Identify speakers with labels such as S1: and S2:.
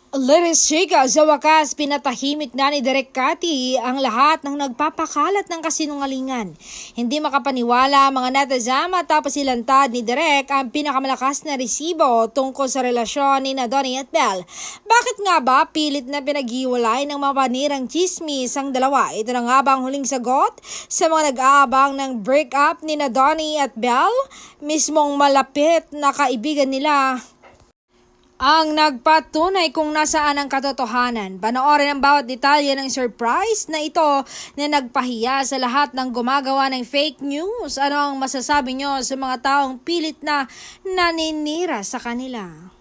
S1: Ladies chika, sa wakas pinatahimik na ni Direk Cathy ang lahat ng nagpapakalat ng kasinungalingan. Hindi makapaniwala mga netizen matapos ilantad ni Direk ang pinakamalakas na resibo tungkol sa relasyon ni Donnie at Belle. Bakit nga ba pilit na pinaghiwalay ng mga panirang chismis ang dalawa? Ito na nga ba ang huling sagot sa mga nag-aabang ng breakup ni Donnie at Belle? Mismong malapit na kaibigan nila ang nagpatunay kung nasaan ang katotohanan. Panoorin ang bawat detalye ng surprise na ito na nagpahiya sa lahat ng gumagawa ng fake news. Ano ang masasabi nyo sa mga taong pilit na naninira sa kanila?